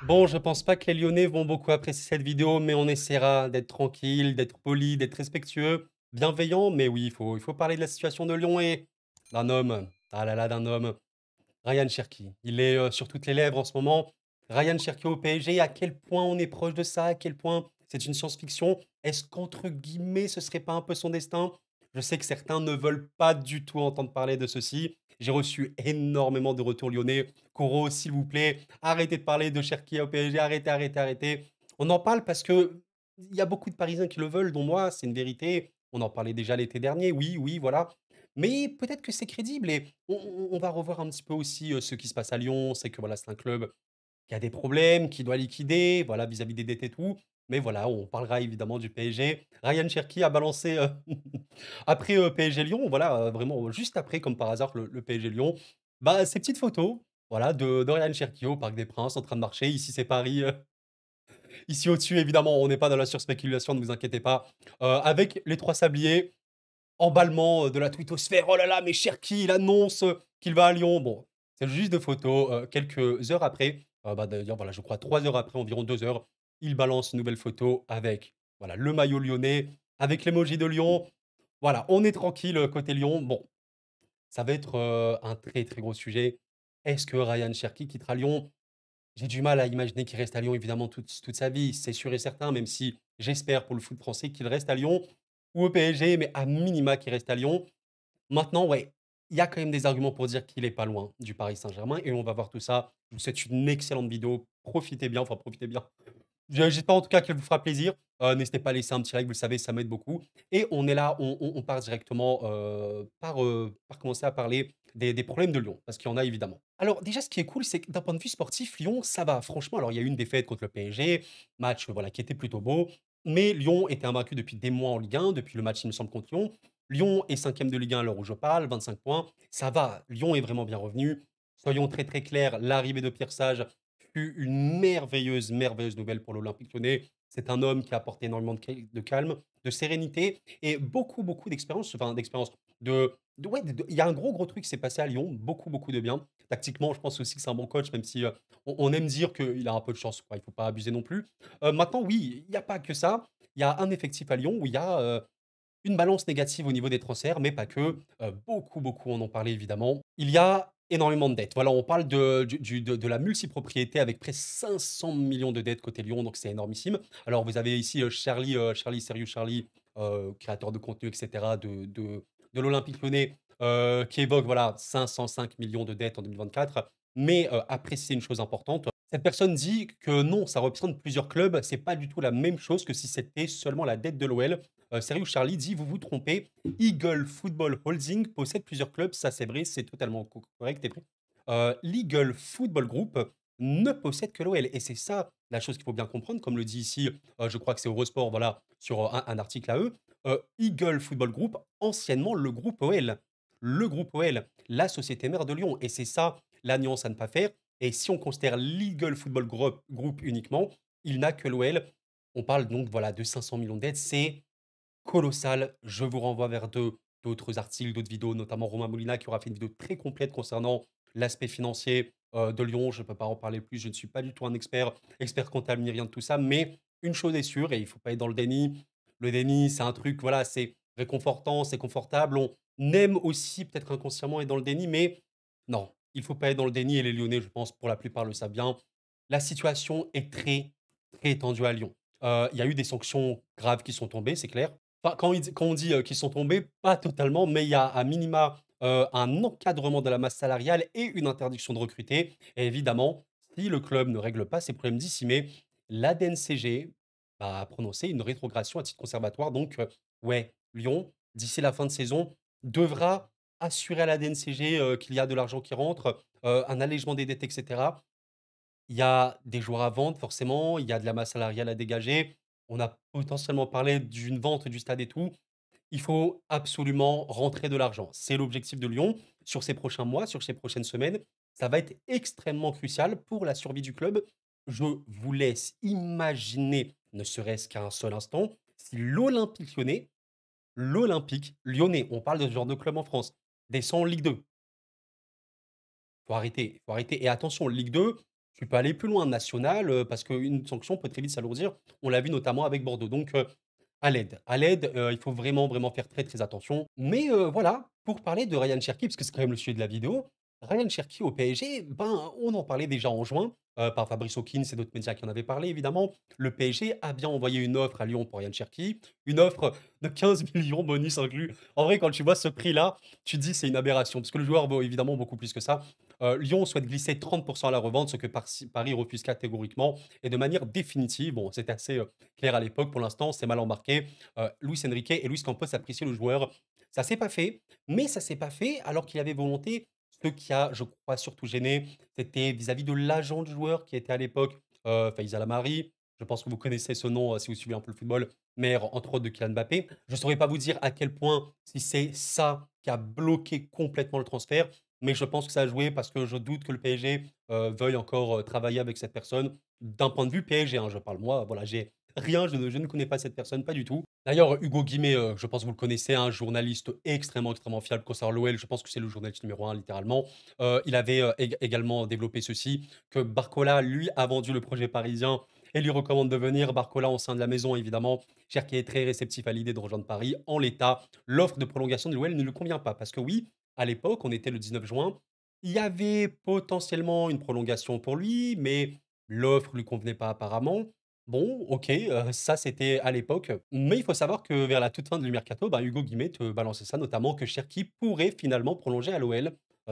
Bon, je pense pas que les Lyonnais vont beaucoup apprécier cette vidéo, mais on essaiera d'être tranquille, d'être poli, d'être respectueux, bienveillant. Mais oui, il faut parler de la situation de Lyon et d'un homme. Ah là là, d'un homme. Ryan Cherki. Il est sur toutes les lèvres en ce moment. Ryan Cherki au PSG, à quel point on est proche de ça, à quel point c'est une science-fiction. Est-ce qu'entre guillemets, ce serait pas un peu son destin? Je sais que certains ne veulent pas du tout entendre parler de ceci. J'ai reçu énormément de retours lyonnais. Koro, s'il vous plaît, arrêtez de parler de Cherki au PSG, arrêtez, arrêtez, arrêtez. On en parle parce que il y a beaucoup de Parisiens qui le veulent, dont moi, c'est une vérité. On en parlait déjà l'été dernier, oui, oui, voilà. Mais peut-être que c'est crédible et on va revoir un petit peu aussi, ce qui se passe à Lyon. C'est que voilà, c'est un club qui a des problèmes, qui doit liquider, voilà, vis-à-vis des dettes et tout. Mais voilà, on parlera évidemment du PSG. Ryan Cherki a balancé, après, PSG Lyon, voilà, vraiment juste après, comme par hasard, le PSG Lyon, bah, ces petites photos, voilà, de Ryan Cherki au Parc des Princes en train de marcher. Ici, c'est Paris, ici au-dessus, évidemment, on n'est pas dans la surspéculation, ne vous inquiétez pas. Avec les 3 sabliers. Emballement, de la twittosphère: «Oh là là, mais Cherki, il annonce, qu'il va à Lyon». Bon, c'est juste des photos, quelques heures après, bah, d'ailleurs, voilà, je crois 3 heures après, environ 2 heures, il balance une nouvelle photo avec, voilà, le maillot lyonnais, avec l'emoji de Lyon. Voilà, on est tranquille, côté Lyon. Bon, ça va être, un très, très gros sujet. Est-ce que Ryan Cherki quittera Lyon? J'ai du mal à imaginer qu'il reste à Lyon évidemment toute sa vie, c'est sûr et certain, même si j'espère pour le foot français qu'il reste à Lyon ou au PSG, mais à minima qu'il reste à Lyon. Maintenant, ouais, il y a quand même des arguments pour dire qu'il est pas loin du Paris Saint-Germain et on va voir tout ça. Je vous souhaite une excellente vidéo. Profitez bien, enfin profitez bien. J'espère en tout cas qu'elle vous fera plaisir. N'hésitez pas à laisser un petit like, vous le savez, ça m'aide beaucoup. Et on est là, on part directement par commencer à parler des problèmes de Lyon, parce qu'il y en a évidemment. Alors déjà, ce qui est cool, c'est que d'un point de vue sportif, Lyon, ça va. Franchement, alors il y a eu une défaite contre le PSG, match voilà, qui était plutôt beau. Mais Lyon était invaincu depuis des mois en Ligue 1, depuis le match, il me semble, contre Lyon. Lyon est cinquième de Ligue 1 à l'heure où je parle, 25 points. Ça va, Lyon est vraiment bien revenu. Soyons très très clairs, l'arrivée de Pierre Sage fut une merveilleuse, merveilleuse nouvelle pour l'Olympique Lyonnais. C'est un homme qui a apporté énormément de calme, de sérénité et beaucoup, beaucoup d'expérience, enfin d'expérience, ouais, il y a un gros, gros truc qui s'est passé à Lyon, beaucoup, beaucoup de bien. Tactiquement, je pense aussi que c'est un bon coach, même si on aime dire qu'il a un peu de chance, quoi. Il ne faut pas abuser non plus. Maintenant, oui, il n'y a pas que ça. Il y a un effectif à Lyon où il y a une balance négative au niveau des transferts, mais pas que. Beaucoup, beaucoup en ont parlé évidemment. Il y a énormément de dettes. Voilà, on parle de la multipropriété avec près 500 millions de dettes côté Lyon, donc c'est énormissime. Alors vous avez ici Charlie, Serious Charlie, créateur de contenu, etc., de l'Olympique Lyonnais, qui évoque voilà 505 millions de dettes en 2024. Mais a précisé une chose importante. Cette personne dit que non, ça représente plusieurs clubs. C'est pas du tout la même chose que si c'était seulement la dette de l'OL. Serious Charlie dit: «Vous vous trompez, Eagle Football Holding possède plusieurs clubs». Ça, c'est vrai, c'est totalement correct et vrai. L'Eagle Football Group ne possède que l'OL et c'est ça la chose qu'il faut bien comprendre. Comme le dit ici, je crois que c'est Eurosport, voilà, sur un article à eux. Eagle Football Group, anciennement le groupe OL. Le groupe OL, la société mère de Lyon. Et c'est ça la nuance à ne pas faire. Et si on considère l'Eagle Football Group uniquement, il n'a que l'OL. On parle donc voilà de 500 millions de dettes. C'est colossal. Je vous renvoie vers d'autres articles, d'autres vidéos, notamment Romain Molina qui aura fait une vidéo très complète concernant l'aspect financier de Lyon. Je ne peux pas en parler plus. Je ne suis pas du tout un expert comptable ni rien de tout ça. Mais une chose est sûre, et il ne faut pas être dans le déni. Le déni, c'est un truc, voilà, c'est réconfortant, c'est confortable. On aime aussi peut-être inconsciemment être dans le déni, mais non, il ne faut pas être dans le déni. Et les Lyonnais, je pense, pour la plupart le savent bien. La situation est très, très tendue à Lyon. Il y a eu des sanctions graves qui sont tombées, c'est clair. Enfin, quand on dit, qu'ils sont tombés, pas totalement, mais il y a à minima, un encadrement de la masse salariale et une interdiction de recruter et évidemment, si le club ne règle pas ses problèmes d'ici mai, l'ADNCG a prononcé une rétrogradation à titre conservatoire donc ouais, Lyon, d'ici la fin de saison, devra assurer à l'ADNCG, qu'il y a de l'argent qui rentre, un allègement des dettes et cetera. Il y a des joueurs à vendre forcément, il y a de la masse salariale à dégager. On a potentiellement parlé d'une vente du stade et tout. Il faut absolument rentrer de l'argent. C'est l'objectif de Lyon sur ces prochains mois, sur ces prochaines semaines. Ça va être extrêmement crucial pour la survie du club. Je vous laisse imaginer, ne serait-ce qu'un seul instant, si l'Olympique lyonnais, on parle de ce genre de club en France, descend en Ligue 2. Faut arrêter, faut arrêter et attention, Ligue 2. Tu peux aller plus loin, national, parce qu'une sanction peut très vite s'alourdir. On l'a vu notamment avec Bordeaux. Donc, à l'aide, il faut vraiment, vraiment faire très, très attention. Mais, voilà, pour parler de Ryan Cherki, parce que c'est quand même le sujet de la vidéo, Ryan Cherki au PSG, ben, on en parlait déjà en juin, par Fabrice Hawkins et d'autres médias qui en avaient parlé évidemment. Le PSG a bien envoyé une offre à Lyon pour Ryan Cherki, une offre de 15 millions bonus inclus. En vrai, quand tu vois ce prix-là, tu te dis: «C'est une aberration», parce que le joueur vaut évidemment beaucoup plus que ça. Lyon souhaite glisser 30 à la revente, ce que Paris refuse catégoriquement et de manière définitive. Bon, c'était assez, clair à l'époque. Pour l'instant, c'est mal embarqué. Luis Enrique et Luis Campos appréciaient le joueur. Ça s'est pas fait, mais ça s'est pas fait alors qu'il avait volonté. Ce qui a, je crois, surtout gêné, c'était vis-à-vis de l'agent du joueur qui était à l'époque, Faïs Lamari. Je pense que vous connaissez ce nom, si vous suivez un peu le football, maire entre autres de Kylian Mbappé. Je ne saurais pas vous dire à quel point si c'est ça qui a bloqué complètement le transfert, mais je pense que ça a joué parce que je doute que le PSG, veuille encore, travailler avec cette personne. D'un point de vue PSG, hein, je parle. Moi, voilà, j'ai rien, je ne connais pas cette personne, pas du tout. D'ailleurs, Hugo Guimé, je pense que vous le connaissez, un journaliste extrêmement, extrêmement fiable concernant l'OL. Je pense que c'est le journaliste numéro un littéralement. Il avait, également développé ceci, que Barcola, lui, a vendu le projet parisien et lui recommande de venir. Barcola, au sein de la maison, évidemment, Cherki est très réceptif à l'idée de rejoindre Paris. En l'état, l'offre de prolongation de l'OL ne lui convient pas parce que oui, à l'époque, on était le 19 juin, il y avait potentiellement une prolongation pour lui, mais l'offre lui convenait pas apparemment. Bon, OK, ça c'était à l'époque, mais il faut savoir que vers la toute fin du mercato, bah, Hugo Guimé te balançait ça, notamment que Cherki pourrait finalement prolonger à l'OL.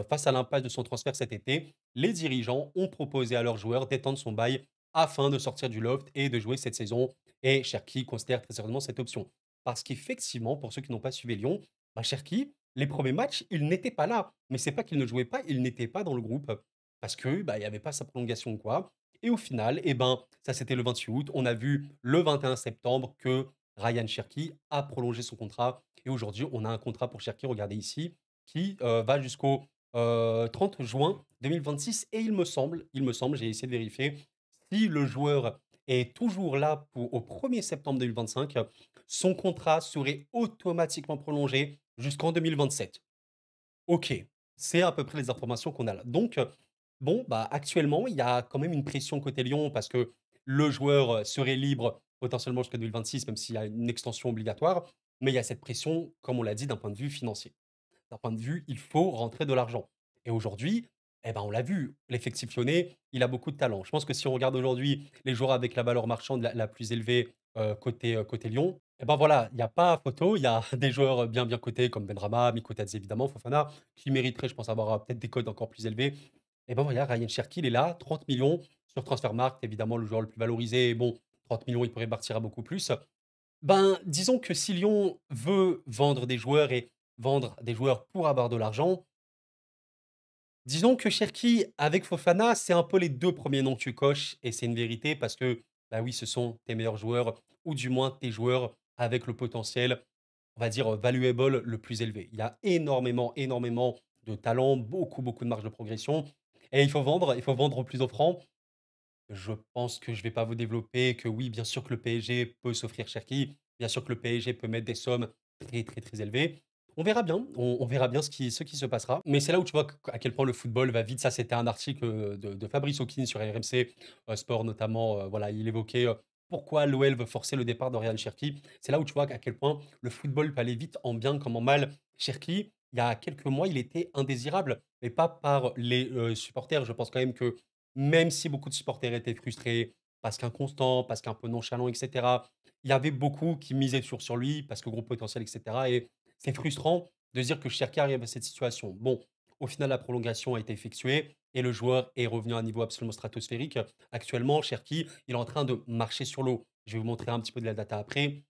Face à l'impasse de son transfert cet été, les dirigeants ont proposé à leurs joueurs d'étendre son bail afin de sortir du loft et de jouer cette saison, et Cherki considère très certainement cette option. Parce qu'effectivement, pour ceux qui n'ont pas suivi Lyon, bah, Cherki, les premiers matchs, il n'était pas là. Mais c'est pas qu'il ne jouait pas, il n'était pas dans le groupe parce que, bah, il y avait pas sa prolongation ou quoi. Et au final, eh ben, ça c'était le 28 août. On a vu le 21 septembre que Ryan Cherki a prolongé son contrat. Et aujourd'hui, on a un contrat pour Cherki, regardez ici, qui va jusqu'au 30 juin 2026. Et il me semble, j'ai essayé de vérifier, si le joueur est toujours là pour, au 1er septembre 2025, son contrat serait automatiquement prolongé jusqu'en 2027. OK, c'est à peu près les informations qu'on a là. Donc, bon, bah, actuellement, il y a quand même une pression côté Lyon parce que le joueur, serait libre potentiellement jusqu'à 2026, même s'il y a une extension obligatoire. Mais il y a cette pression, comme on l'a dit, d'un point de vue financier. D'un point de vue, il faut rentrer de l'argent. Et aujourd'hui, eh ben, on l'a vu, l'effectif lyonnais, il a beaucoup de talent. Je pense que si on regarde aujourd'hui les joueurs avec la valeur marchande la plus élevée, côté Lyon, eh ben, voilà, il y a pas photo. Il y a des joueurs, bien, bien cotés comme Benrahma, Mikotadze évidemment, Fofana, qui mériteraient, je pense, avoir, peut-être des codes encore plus élevés. Et ben, voilà, Ryan Cherki, il est là, 30 millions sur Transfermarkt, évidemment le joueur le plus valorisé. Bon, 30 millions, il pourrait partir à beaucoup plus. Ben, disons que si Lyon veut vendre des joueurs et vendre des joueurs pour avoir de l'argent, disons que Cherki avec Fofana, c'est un peu les 2 premiers noms que tu coches et c'est une vérité parce que, bah, oui, ce sont tes meilleurs joueurs ou du moins tes joueurs avec le potentiel, on va dire, valuable le plus élevé. Il y a énormément, énormément de talent, beaucoup, beaucoup de marge de progression et il faut vendre au plus offrant. Je pense que je vais pas vous développer que oui, bien sûr que le PSG peut s'offrir Cherki, bien sûr que le PSG peut mettre des sommes très, très, très élevées. On verra bien, on verra bien ce qui se passera. Mais c'est là où tu vois à quel point le football va vite. Ça, c'était un article de Fabrice Hawkins sur RMC Sport notamment. Voilà, il évoquait pourquoi l'OL veut forcer le départ de Ryan Cherki. C'est là où tu vois à quel point le football peut aller vite en bien comme en mal. Cherki, il y a quelques mois, il était indésirable, mais pas par les supporters. Je pense quand même que même si beaucoup de supporters étaient frustrés, parce qu'inconstant, parce qu'un peu nonchalant et cetera, il y avait beaucoup qui misaient toujours sur lui parce que gros potentiel et cetera et c'est frustrant de se dire que Cherki arrive à cette situation. Bon, au final, la prolongation a été effectuée et le joueur est revenu à un niveau absolument stratosphérique. Actuellement, Cherki, il est en train de marcher sur l'eau. Je vais vous montrer un petit peu de la data après.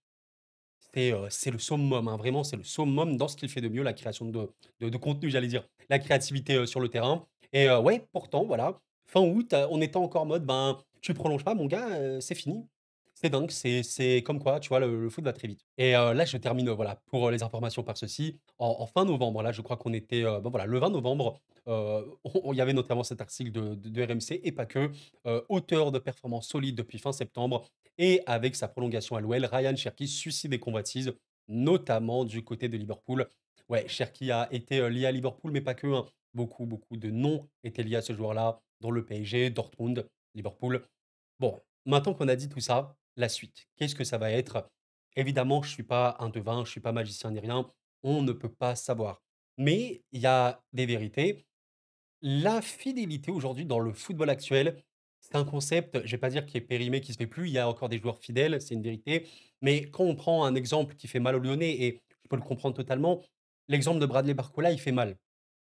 C'est le summum, hein, vraiment, c'est le summum dans ce qu'il fait de mieux, la création de contenu, j'allais dire, la créativité, sur le terrain et ouais, pourtant, voilà, fin août, on était encore en mode, ben, tu prolonges pas mon gars, c'est fini. C'est dingue, c'est comme quoi, tu vois, le foot va très vite et là, je termine, voilà, pour, les informations par ceci. En fin novembre, là, je crois qu'on était, ben, voilà, le 20 novembre, il y avait notamment cet article de RMC et pas que, auteur de performances solides depuis fin septembre et avec sa prolongation à l'OL, Ryan Cherki suscite des convoitises, notamment du côté de Liverpool. Ouais, Cherki a été lié à Liverpool, mais pas que, hein. Beaucoup, beaucoup de noms étaient liés à ce joueur-là, dont le PSG, Dortmund, Liverpool. Bon, maintenant qu'on a dit tout ça, la suite, qu'est-ce que ça va être? Évidemment, je suis pas un devin, je suis pas magicien ni rien, on ne peut pas savoir. Mais il y a des vérités. La fidélité aujourd'hui dans le football actuel, c'est un concept, je vais pas dire qui est périmé, qui se fait plus, il y a encore des joueurs fidèles, c'est une vérité. Mais quand on prend un exemple qui fait mal aux Lyonnais et je peux le comprendre totalement, l'exemple de Bradley Barcola, il fait mal.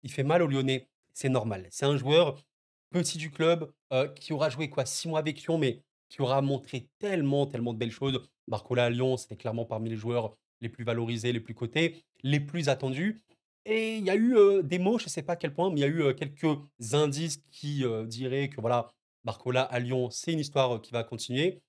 Il fait mal aux Lyonnais, c'est normal. C'est un joueur petit du club, qui aura joué quoi? 6 mois avec Lyon, mais qui aura montré tellement, tellement de belles choses. Barcola à Lyon, c'était clairement parmi les joueurs les plus valorisés, les plus cotés, les plus attendus et il y a eu, des mots, je ne sais pas à quel point, mais il y a eu, quelques indices qui, diraient que voilà, Barcola à Lyon, c'est une histoire, qui va continuer.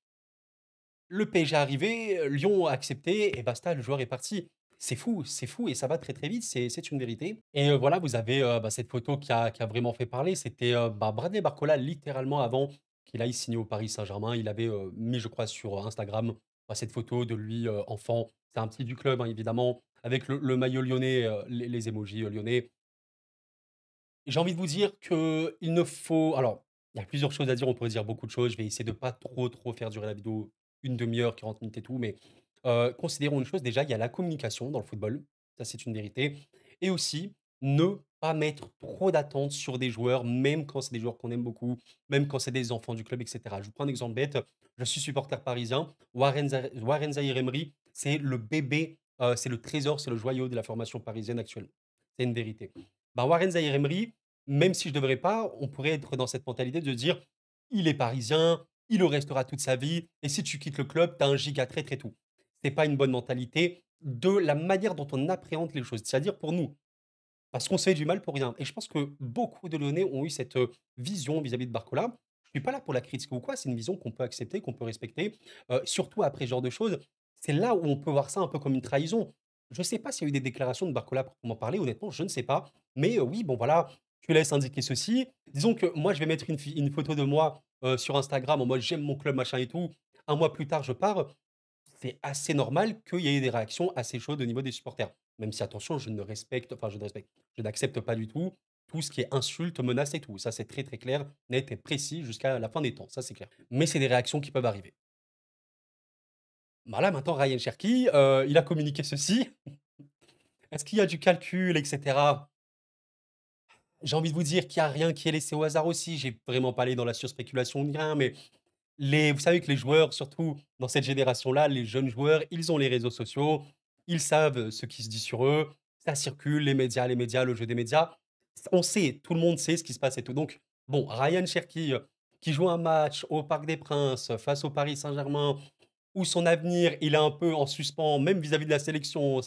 Le PSG est arrivé, Lyon a accepté et basta, le joueur est parti. C'est fou et ça va très, très vite, c'est une vérité et voilà, vous avez, cette photo qui a vraiment fait parler. C'était, Bradley Barcola littéralement avant qu'il aille signer au Paris Saint-Germain. Il avait, mis je crois sur Instagram, cette photo de lui, enfant. C'est un petit du club, hein, évidemment, avec le maillot lyonnais, les émojis, lyonnais. J'ai envie de vous dire qu'il ne faut alors, il y a plusieurs choses à dire, on pourrait dire beaucoup de choses. Je vais essayer de pas trop, trop faire durer la vidéo, une demi heure, 40 minutes et tout, mais considérons une chose, déjà, il y a la communication dans le football, ça c'est une vérité et aussi ne pas mettre trop d'attentes sur des joueurs, même quand c'est des joueurs qu'on aime beaucoup, même quand c'est des enfants du club et cetera. Je vous prends un exemple bête, je suis supporter parisien, Warren Zaïre-Emery, c'est le bébé, c'est le trésor, c'est le joyau de la formation parisienne actuellement. C'est une vérité. Bah, Warren Zaïre-Emery, même si je ne devrais pas, on pourrait être dans cette mentalité de dire: «Il est parisien, il le restera toute sa vie et si tu quittes le club, tu as un giga traître et tout». C'est pas une bonne mentalité de la manière dont on appréhende les choses. C'est-à-dire pour nous, parce qu'on se fait du mal pour rien et je pense que beaucoup de Lyonnais ont eu cette, vision vis-à-vis de Barcola. Je suis pas là pour la critiquer ou quoi, c'est une vision qu'on peut accepter, qu'on peut respecter, surtout après ce genre de choses. C'est là où on peut voir ça un peu comme une trahison. Je sais pas s'il y a eu des déclarations de Barcola pour m'en parler, honnêtement, je ne sais pas. Mais, oui, bon voilà, tu laisses indiquer ceci. Disons que moi, je vais mettre une photo de moi, sur Instagram en mode: «J'aime mon club, machin et tout». Un mois plus tard, je pars. C'est assez normal qu'il y ait des réactions assez chaudes au niveau des supporters. Même si attention, je ne respecte, je n'accepte pas du tout ce qui est insulte, menace et tout. Ça, c'est très, très clair, net et précis jusqu'à la fin des temps, ça, c'est clair. Mais c'est des réactions qui peuvent arriver. Bah, là, maintenant, Ryan Cherki, il a communiqué ceci. Est-ce qu'il y a du calcul et cetera? J'ai envie de vous dire qu'il y a rien qui est laissé au hasard aussi. J'ai vraiment pas allé dans la surspéculation ni rien, mais vous savez que les joueurs, surtout dans cette génération-là, les jeunes joueurs, ils ont les réseaux sociaux, ils savent, ce qui se dit sur eux, ça circule, les médias, le jeu des médias. On sait, tout le monde sait ce qui se passe et tout. Donc bon, Ryan Cherki, qui joue un match au Parc des Princes face au Paris Saint-Germain, où son avenir, il est un peu en suspens, même vis-à-vis de la sélection,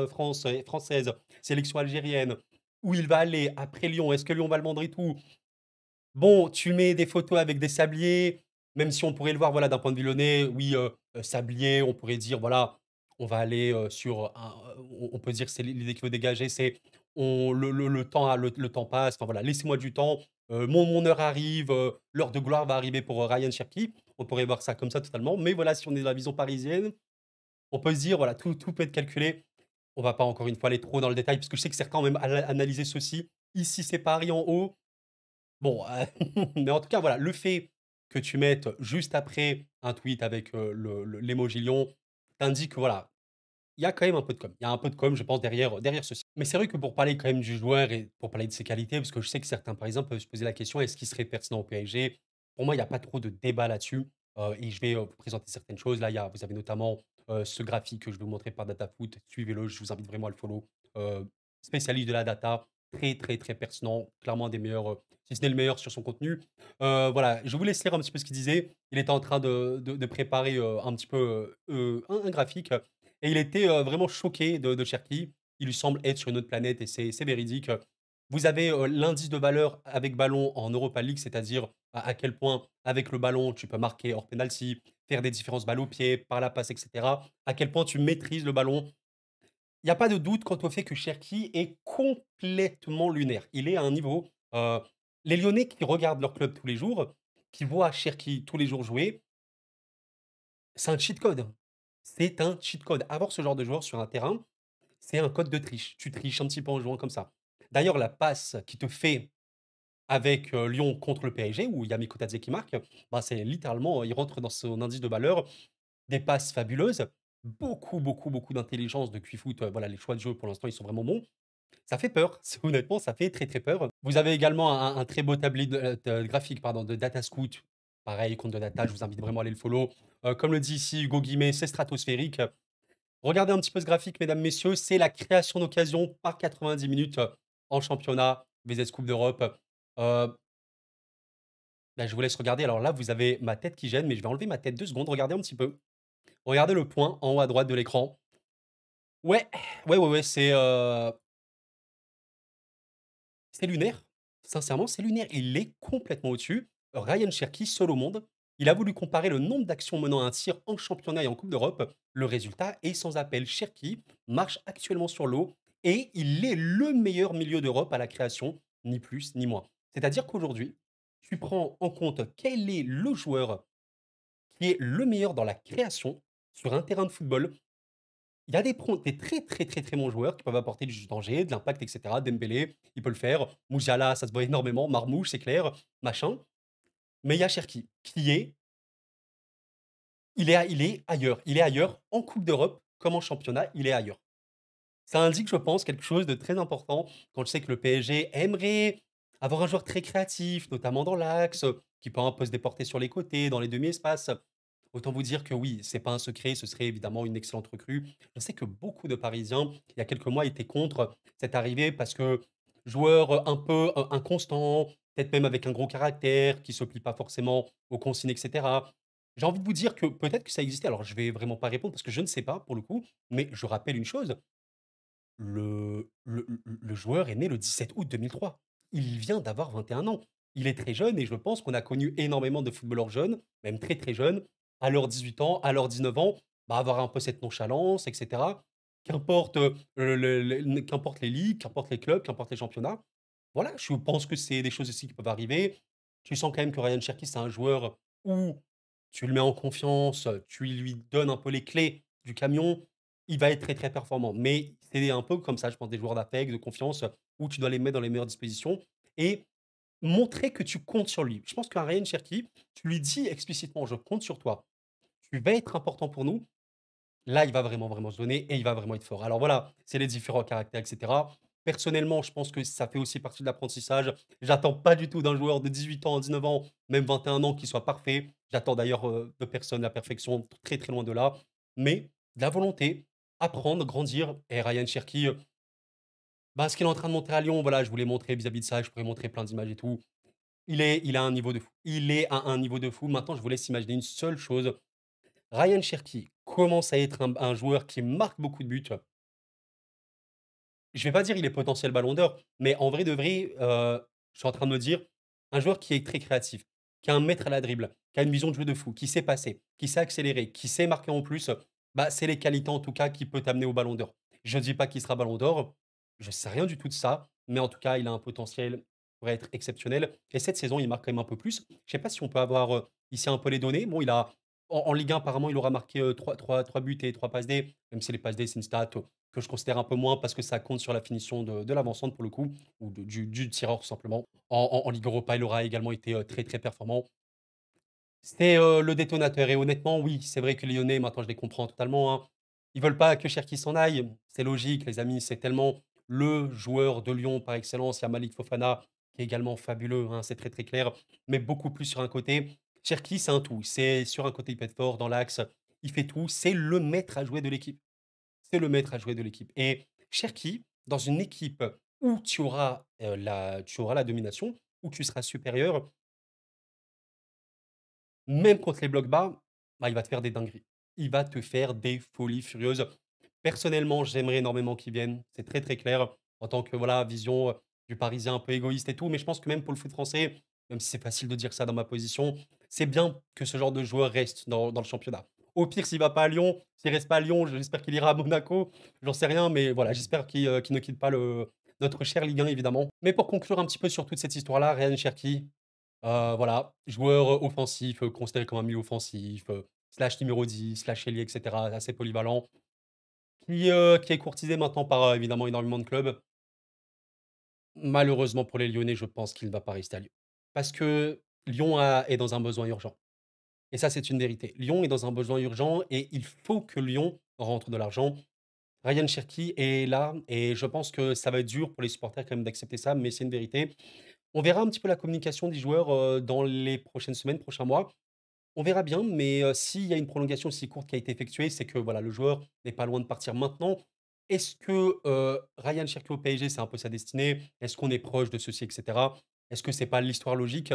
française, sélection algérienne, où il va aller après Lyon. Est-ce que Lyon va le vendre et tout? Bon, tu mets des photos avec des sabliers, même si on pourrait le voir, voilà, d'un point de vue lyonnais, oui, sablier, on pourrait dire, voilà, on va aller, sur un on peut dire que c'est l'idée qu'il veut dégager, c'est on le temps passe, enfin voilà, laissez-moi du temps, mon heure arrive, l'heure de gloire va arriver pour, Ryan Cherki. On pourrait voir ça comme ça totalement, mais voilà, si on est dans la vision parisienne, on peut se dire, voilà, tout peut être calculé. On va pas encore une fois aller trop dans le détail, parce que je sais que certains ont même analysé ceci. Ici, c'est Paris en haut, bon, mais en tout cas, voilà, le fait que tu mettes juste après un tweet avec, l'emoji lion, t'indique que voilà, il y a quand même un peu de com. Il y a un peu de com, je pense, derrière ceci. Mais c'est vrai que pour parler quand même du joueur et pour parler de ses qualités, parce que je sais que certains, par exemple, peuvent se poser la question: «Est-ce qu'il serait pertinent au PSG?» Pour moi, il y a pas trop de débat là-dessus, et je vais, vous présenter certaines choses. Là, vous avez notamment, ce graphique que je vais vous montrer par DataFoot. Suivez-le, je vous invite vraiment à le follow. Heu, Spécialiste de la data, très, très, très pertinent, clairement un des meilleurs, si ce n'est le meilleur sur son contenu. Voilà, je vous laisse lire un petit peu ce qu'il disait. Il était en train de préparer, un petit peu, un graphique et il était, vraiment choqué de Cherki. Il lui semble être sur une autre planète et c'est véridique. Vous avez, l'indice de valeur avec ballon en Europa League, c'est-à-dire à quel point avec le ballon, tu peux marquer hors penalty, faire des différences balles au pied, par la passe et cetera. À quel point tu maîtrises le ballon. Il y a pas de doute quant au fait que Cherki est complètement lunaire. Il est à un niveau, les Lyonnais qui regardent leur club tous les jours, qui voient Cherki tous les jours jouer, c'est un cheat code. C'est un cheat code. Avoir ce genre de joueur sur un terrain, c'est un code de triche. Tu triches un petit peu en jouant comme ça. D'ailleurs, la passe qu'il te fait avec, Lyon contre le PSG où il y a Mikotadze qui marque, bah, c'est littéralement, il rentre dans son indice de valeur. Des passes fabuleuses, beaucoup, beaucoup, beaucoup d'intelligence de Cui voilà, les choix de jeu pour l'instant, ils sont vraiment bons. Ça fait peur, c'est honnêtement, ça fait très, très peur. Vous avez également un très beau tablé de graphique, pardon, de Data Scout. Pareil, compte de data, je vous invite vraiment à aller le follow. Comme le dit ici Hugo Guillemot, c'est stratosphérique. Regardez un petit peu ce graphique, mesdames, messieurs, c'est la création d'occasion par 90 minutes, en championnat, VS Coupe d'Europe. Bah, je vous laisse regarder. Alors là, vous avez ma tête qui gêne, mais je vais enlever ma tête 2 secondes. Regardez un petit peu. Regardez le point en haut à droite de l'écran. Ouais, ouais, c'est lunaire. Sincèrement, c'est lunaire. Il est complètement au-dessus. Ryan Cherky, seul au monde. Il a voulu comparer le nombre d'actions menant à un tir en championnat et en Coupe d'Europe. Le résultat est sans appel. Cherky marche actuellement sur l'eau et il est le meilleur milieu d'Europe à la création, ni plus ni moins. C'est-à-dire qu'aujourd'hui, tu prends en compte quel est le joueur qui est le meilleur dans la création sur un terrain de football. Il y a des très, très, très, très bons joueurs qui peuvent apporter du danger, de l'impact, et cetera. Dembélé, il peut le faire. Musiala, ça se voit énormément. Marmoush, c'est clair, machin. Mais il y a Cherki, qui est il est ailleurs. Il est ailleurs en coupe d'Europe comme en championnat, il est ailleurs. Ça indique, je pense, quelque chose de très important quand je sais que le PSG aimerait avoir un joueur très créatif, notamment dans l'axe, qui peut un peu se déporter sur les côtés, dans les demi-espaces. Autant vous dire que oui, c'est pas un secret, ce serait évidemment une excellente recrue. Je sais que beaucoup de Parisiens, il y a quelques mois, étaient contre cette arrivée parce que joueur un peu inconstant, peut-être même avec un gros caractère, qui se plie pas forcément aux consignes, et cetera. J'ai envie de vous dire que peut-être que ça existait. Alors, je vais vraiment pas répondre parce que je ne sais pas pour le coup, mais je rappelle une chose, le joueur est né le 17 août 2003. Il vient d'avoir 21 ans. Il est très jeune et je pense qu'on a connu énormément de footballeurs jeunes, même très, très jeunes, à leurs 18 ans, à leurs 19 ans, bah, avoir un peu cette nonchalance, et cetera. Qu'importe, qu'importe les ligues, qu'importe les clubs, qu'importe les championnats. Voilà, je pense que c'est des choses aussi qui peuvent arriver. Tu sens quand même que Ryan Cherki, c'est un joueur où tu le mets en confiance, tu lui donnes un peu les clés du camion, il va être très, très performant. Mais c'est un peu comme ça, je pense, des joueurs d'affect, de confiance, où tu dois les mettre dans les meilleures dispositions et montrer que tu comptes sur lui. Je pense qu'un Ryan Cherki, tu lui dis explicitement: «Je compte sur toi. Tu vas être important pour nous». Là, il va vraiment, vraiment se donner et il va vraiment être fort. Alors voilà, c'est les différents caractères, et cetera. Personnellement, je pense que ça fait aussi partie de l'apprentissage. J'attends pas du tout d'un joueur de 18 ans, 19 ans, même 21 ans qui soit parfait. J'attends d'ailleurs, de personne la perfection, très, très loin de là. Mais de la volonté, apprendre, grandir et Ryan Cherki, bah, ce qu'il est en train de montrer à Lyon, voilà, je vous l'ai montré vis-à-vis de ça, je pourrais montrer plein d'images et tout. Il a un niveau de fou. Il est à un niveau de fou. Maintenant, je vous laisse imaginer une seule chose. Ryan Cherki commence à être un joueur qui marque beaucoup de buts. Je vais pas dire il est potentiel ballon d'or, mais en vrai de vrai, je suis en train de me dire, un joueur qui est très créatif, qui a un maître à la dribble, qui a une vision de jeu de fou, qui sait passer, qui sait accélérer, qui sait marquer en plus, bah, c'est les qualités en tout cas qui peut t'amener au ballon d'or. Je ne dis pas qu'il sera ballon d'or, je sais rien du tout de ça, mais en tout cas, il a un potentiel pour être exceptionnel et cette saison, il marque quand même un peu plus. Je sais pas si on peut avoir, ici un peu les données. Bon, il a en Ligue 1 apparemment, il aura marqué, 3 buts et 3 passes D, même si les passes D, c'est une stat que je considère un peu moins parce que ça compte sur la finition de l'avant-centre pour le coup, ou du tireur tout simplement. En Ligue Europa, il aura également été, très, très performant. C'est, le détonateur et honnêtement, oui, c'est vrai que les Lyonnais, maintenant je les comprends totalement, hein. Ils veulent pas que Cherki s'en aille. C'est logique les amis, c'est tellement le joueur de Lyon par excellence. Il y a Malik Fofana qui est également fabuleux, hein, c'est très, très clair, mais beaucoup plus sur un côté. Cherki, c'est un tout. C'est sur un côté, il peut être fort dans l'axe, il fait tout, c'est le maître à jouer de l'équipe. C'est le maître à jouer de l'équipe et Cherki, dans une équipe où tu auras la domination, où tu seras supérieur, même contre les blocs bas, bah, il va te faire des dingueries. Il va te faire des folies furieuses. Personnellement, j'aimerais énormément qu'il vienne, c'est très, très clair, en tant que, voilà, vision, du Parisien un peu égoïste et tout, mais je pense que même pour le foot français, même si c'est facile de dire ça dans ma position, c'est bien que ce genre de joueur reste dans le championnat. Au pire, s'il va pas à Lyon, s'il reste pas à Lyon, j'espère qu'il ira à Monaco, j'en sais rien, mais voilà, j'espère qu'il ne quitte pas notre cher Ligue 1 évidemment. Mais pour conclure un petit peu sur toute cette histoire-là, Ryan Cherki, voilà, joueur, offensif, considéré comme un milieu offensif, slash numéro 10, slash ailier et cetera, assez polyvalent, qui est courtisé maintenant par, évidemment énormément de clubs. Malheureusement pour les Lyonnais, je pense qu'il ne va pas rester à Lyon. Parce que est dans un besoin urgent. Et ça, c'est une vérité. Lyon est dans un besoin urgent et il faut que Lyon rentre de l'argent. Ryan Cherki est là et je pense que ça va être dur pour les supporters quand même d'accepter ça, mais c'est une vérité. On verra un petit peu la communication des joueurs, dans les prochaines semaines, prochains mois. On verra bien, mais s'il y a une prolongation aussi courte qui a été effectuée, c'est que voilà, le joueur n'est pas loin de partir maintenant. Est-ce que, Ryan Cherki au PSG, c'est un peu sa destinée? Est-ce qu'on est proche de ceci et cetera? Est-ce que c'est pas l'histoire logique?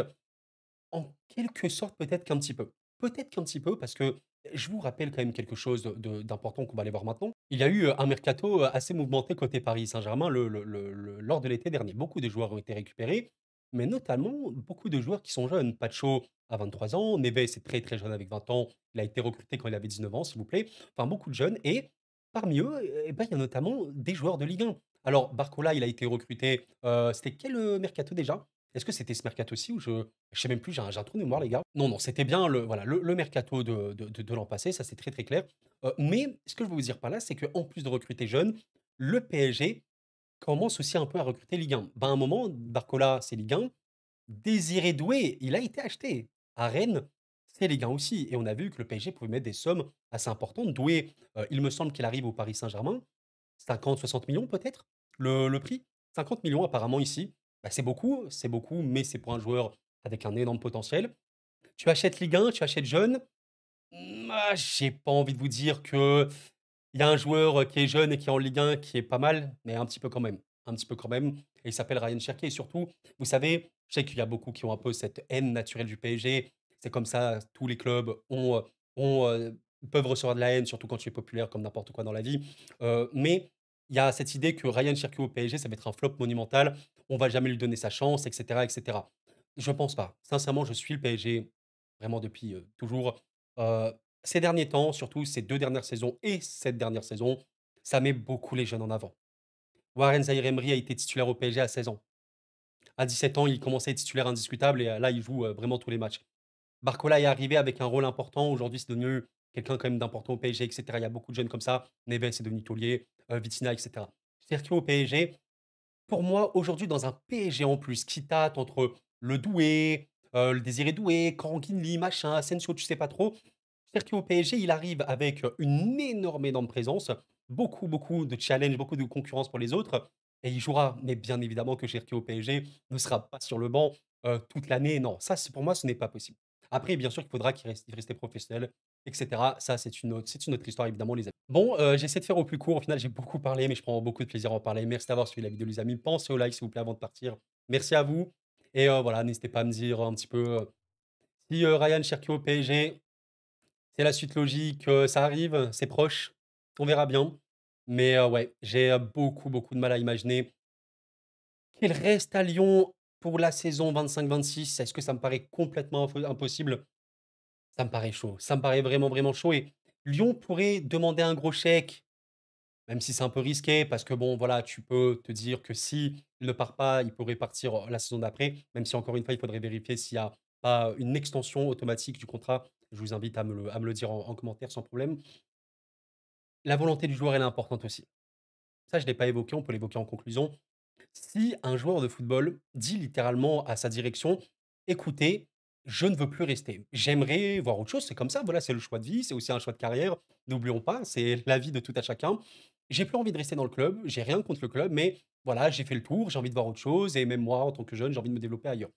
En quelque sorte, peut-être qu'un petit peu. Peut-être qu'un petit peu parce que je vous rappelle quand même quelque chose d'important qu'on va aller voir maintenant. Il y a eu, un mercato, assez mouvementé côté Paris Saint-Germain lors de l'été dernier. Beaucoup de joueurs ont été récupérés, mais notamment beaucoup de joueurs qui sont jeunes. Pacho a 23 ans, Neves est très, très jeune avec 20 ans. Il a été recruté quand il avait 19 ans, s'il vous plaît. Enfin, beaucoup de jeunes et parmi eux, bah, il y a notamment des joueurs de Ligue 1. Alors Barcola, il a été recruté, c'était quel, mercato déjà? Est-ce que c'était ce mercato-ci ou je sais même plus, j'ai un trou de mémoire les gars. Non, non, c'était bien le mercato de l'an passé, ça c'est très, très clair. Mais ce que je veux vous dire par là, c'est qu'en plus de recruter jeunes, le PSG commence aussi un peu à recruter Ligue 1. Ben, à un moment, Barcola, c'est Ligue 1. Désiré Doué, il a été acheté à Rennes, c'est Ligue 1 aussi et on a vu que le PSG pouvait mettre des sommes assez importantes. Doué, il me semble qu'il arrive au Paris Saint-Germain, 50-60 millions peut-être, le prix? 50 millions apparemment ici. Bah, c'est beaucoup, mais c'est pour un joueur avec un énorme potentiel. Tu achètes Ligue 1, tu achètes jeune, j'ai pas envie de vous dire qu'il y a un joueur, qui est jeune et qui est en Ligue 1 qui est pas mal, mais un petit peu quand même. Un petit peu quand même et il s'appelle Ryan Cherki et surtout, vous savez, je sais qu'il y a beaucoup qui ont un peu cette haine naturelle du PSG. C'est comme ça, tous les clubs peuvent recevoir de la haine, surtout quand tu es populaire comme n'importe quoi dans la vie. Mais il y a cette idée que Ryan Cherki au PSG, ça va être un flop monumental. On va jamais lui donner sa chance et cetera et cetera. Je pense pas. Sincèrement, je suis le PSG vraiment depuis, toujours. Heu, Ces derniers temps, surtout ces 2 dernières saisons et cette dernière saison, ça met beaucoup les jeunes en avant. Warren Zaïre-Emery a été titulaire au PSG à 16 ans. À 17 ans, il commençait à être titulaire indiscutable et là, il joue, vraiment tous les matchs. Barcola est arrivé avec un rôle important. Aujourd'hui, c'est devenu quelqu'un quand même d'important au PSG et cetera. Il y a beaucoup de jeunes comme ça. Neves est devenu taulier, Vitinha et cetera. Sergio au PSG, pour moi, aujourd'hui, dans un PSG en plus, qui tâte entre le Doué, le Désiré Doué, Kangin machin, Asensio, tu sais pas trop. C'est-à-dire qu'au PSG, il arrive avec une énorme, énorme présence, beaucoup, beaucoup de challenge, beaucoup de concurrence pour les autres et il jouera. Mais bien évidemment que Cherki au PSG ne sera pas sur le banc, toute l'année. Non, ça, c'est pour moi, ce n'est pas possible. Après, bien sûr qu'il faudra qu'il reste professionnel et cetera. Ça, c'est une autre histoire évidemment, les amis. Bon, j'essaie de faire au plus court. Au final, j'ai beaucoup parlé, mais je prends beaucoup de plaisir à en parler. Merci d'avoir suivi la vidéo, les amis. Pensez au like, s'il vous plaît, avant de partir. Merci à vous et voilà, n'hésitez pas à me dire un petit peu, si, Ryan Cherki au PSG, c'est la suite logique, ça arrive, c'est proche, on verra bien. Mais ouais, j'ai, beaucoup, beaucoup de mal à imaginer qu'il reste à Lyon pour la saison 25-26. Est-ce que ça me paraît complètement impossible? Ça me paraît chaud, ça me paraît vraiment, vraiment chaud et Lyon pourrait demander un gros chèque, même si c'est un peu risqué parce que bon, voilà, tu peux te dire que si il ne part pas, il pourrait partir, la saison d'après, même si encore une fois, il faudrait vérifier s'il y a pas une extension automatique du contrat. Je vous invite à me le dire en commentaire sans problème. La volonté du joueur, elle est importante aussi. Ça, je ne l'ai pas évoqué, on peut l'évoquer en conclusion. Si un joueur de football dit littéralement à sa direction: «Écoutez, je ne veux plus rester. J'aimerais voir autre chose», c'est comme ça, voilà, c'est le choix de vie, c'est aussi un choix de carrière. N'oublions pas, c'est la vie de tout à chacun. «J'ai plus envie de rester dans le club, j'ai rien contre le club, mais voilà, j'ai fait le tour, j'ai envie de voir autre chose et même moi, en tant que jeune, j'ai envie de me développer ailleurs».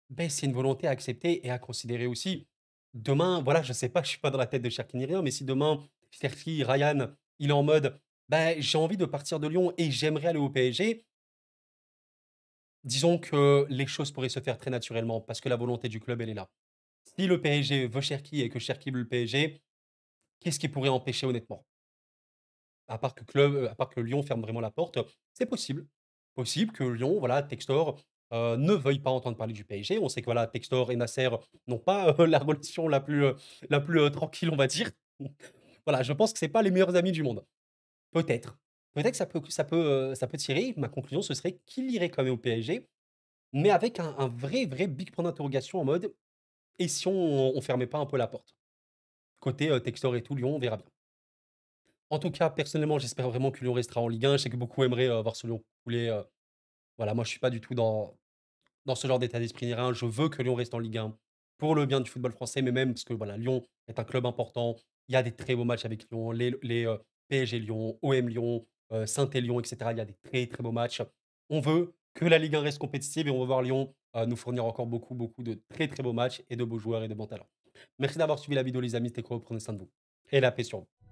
Beh, c'est une volonté à accepter et à considérer aussi. Demain, voilà, je sais pas, je suis pas dans la tête de Cherki ni rien, mais si demain, Cherki, Ryan, il est en mode: «Bah, j'ai envie de partir de Lyon et j'aimerais aller au PSG», disons que les choses pourraient se faire très naturellement parce que la volonté du club, elle est là. Si le PSG veut Cherki et que Cherki veut le PSG, qu'est-ce qui pourrait empêcher honnêtement? À part que Lyon ferme vraiment la porte, c'est possible. Possible que Lyon, voilà, Textor, ne veuille pas entendre parler du PSG. On sait que, voilà, Textor et Nasser n'ont pas, la relation la plus, tranquille, on va dire. Voilà, je pense que c'est pas les meilleurs amis du monde. Peut-être. Peut-être que ça peut tirer. Ma conclusion, ce serait qu'il irait quand même au PSG, mais avec un vrai, vrai big point d'interrogation en mode: «Et si on fermait pas un peu la porte?» Côté, Textor et tout, Lyon, on verra bien. En tout cas, personnellement, j'espère vraiment que Lyon restera en Ligue 1. Je sais que beaucoup aimeraient, voir ce Lyon couler, Voilà, moi je suis pas du tout dans ce genre d'état d'esprit ni rien. Je veux que Lyon reste en Ligue 1 pour le bien du football français, mais même parce que voilà, Lyon est un club important. Il y a des très beaux matchs avec Lyon, les PSG Lyon, OM Lyon, Saint-Étienne Lyon et cetera. Il y a des très, très beaux matchs. On veut que la Ligue 1 reste compétitive et on veut voir Lyon, nous fournir encore beaucoup, beaucoup de très, très beaux matchs et de beaux joueurs et de bons talents. Merci d'avoir suivi la vidéo les amis, c'était cool, prenez soin de vous et la paix sur vous.